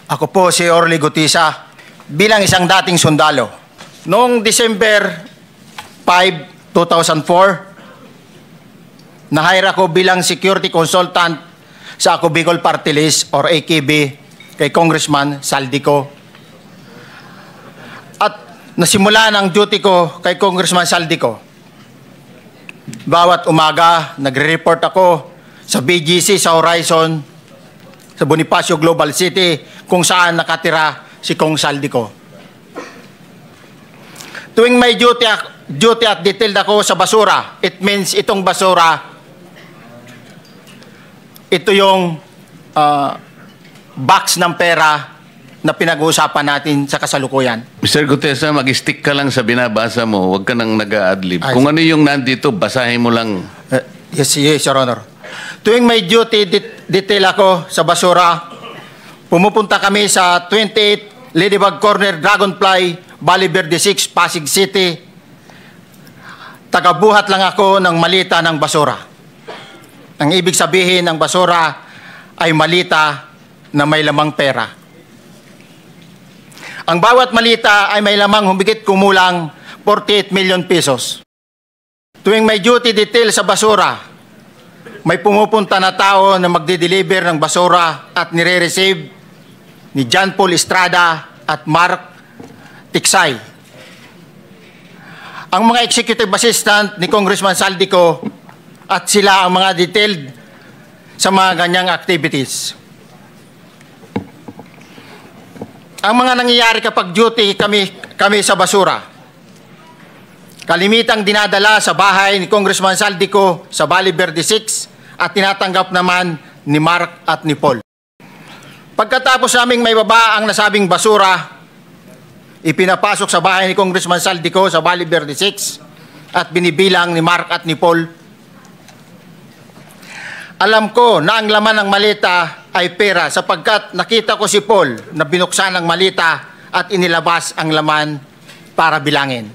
Ako po si Orly Gutisa bilang isang dating sundalo. Noong December 5, 2004, na-hire ako bilang security consultant sa Ako Bicol Party List or AKB kay Congressman Saldico. At nasimula ng duty ko kay Congressman Saldico. Bawat umaga, nagre-report ako sa BGC sa Horizon, sa Bonifacio Global City, kung saan nakatira si Kong Saldico. Tuwing may duty at detailed ako sa basura, it means itong basura, ito yung box ng pera na pinag-uusapan natin sa kasalukuyan. Mr. Gutesa, mag-stick ka lang sa binabasa mo. Huwag ka nang nag-a-adlib. Kung ano yung nandito, basahin mo lang. Yes, Your Honor. Tuwing may duty detail ako sa basura, pumupunta kami sa 28 Ladybug Corner, Dragonfly, Valle Verde 6, Pasig City. Tagabuhat lang ako ng malita ng basura. Ang ibig sabihin ng basura ay malita na may lamang pera. Ang bawat malita ay may lamang humigit kumulang 48 million pesos. Tuwing may duty detail sa basura, may pumupunta na tao na magde-deliver ng basura at nire-receive ni John Paul Estrada at Mark Tiksay. Ang mga executive assistant ni Congressman Saldico at sila ang mga detailed sa mga ganyang activities. Ang mga nangyayari kapag duty kami sa basura, kalimitang dinadala sa bahay ni Congressman Saldico sa Valle Verde 6 at tinatanggap naman ni Mark at ni Paul. Pagkatapos naming may baba ang nasabing basura, ipinapasok sa bahay ni Congressman Saldico sa Valle Verde 6 at binibilang ni Mark at ni Paul. Alam ko na ang laman ng malita ay pera sapagkat nakita ko si Paul na binuksan ang malita at inilabas ang laman para bilangin.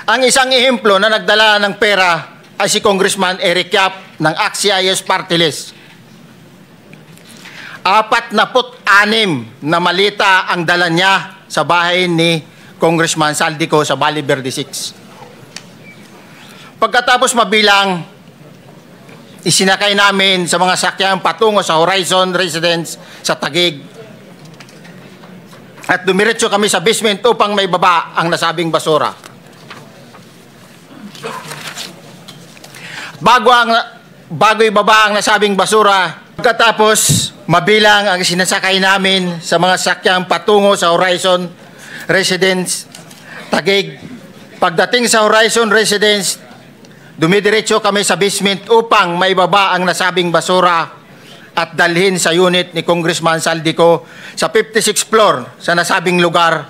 Ang isang ehemplo na nagdala ng pera ay si Congressman Eric Yap ng AXIS Party List. 46 na malita ang dala niya sa bahay ni Congressman Saldico sa Valle Verde 6. Pagkatapos mabilang, isinakay namin sa mga sakyan patungo sa Horizon Residence sa Taguig. At dumiretso kami sa basement upang may baba ang nasabing basura. Bago ibaba ang nasabing basura, pagkatapos mabilang ang sinasakay namin sa mga sakyan patungo sa Horizon Residence Taguig. Pagdating sa Horizon Residence, dumidiretso kami sa basement upang maibaba ang nasabing basura at dalhin sa unit ni Congressman Saldico sa 56th floor sa nasabing lugar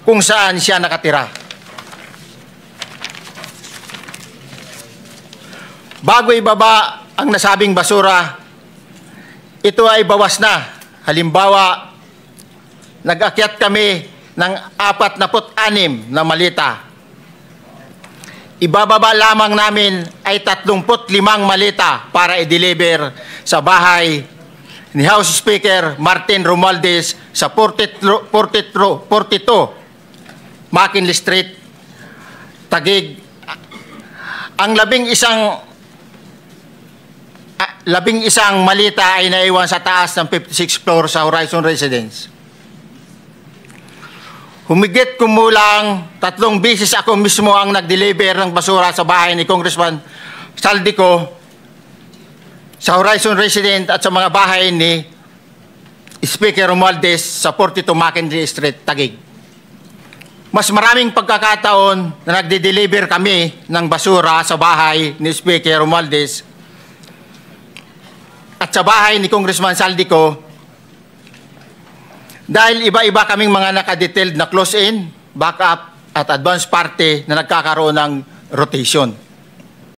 kung saan siya nakatira. Bago ibaba ang nasabing basura, ito ay bawas na. Halimbawa, nag-akyat kami ng 46 na malita. Ibababa lamang namin ay 35 malita para i-deliver sa bahay ni House Speaker Martin Romualdez sa 42 McKinley Street, Taguig. Ang labing isang malita ay naiwan sa taas ng 56th floor sa Horizon Residence. Humigit kumulang 3 beses ako mismo ang nag-deliver ng basura sa bahay ni Congressman Saldico sa Horizon Residence at sa mga bahay ni Speaker Romualdez sa 42 McKinley Street, Taguig. Mas maraming pagkakataon na nagde-deliver kami ng basura sa bahay ni Speaker Romualdez at sa bahay ni Congressman Saldico dahil iba-iba kaming mga nakadetailed na close-in, backup at advance party na nagkakaroon ng rotation.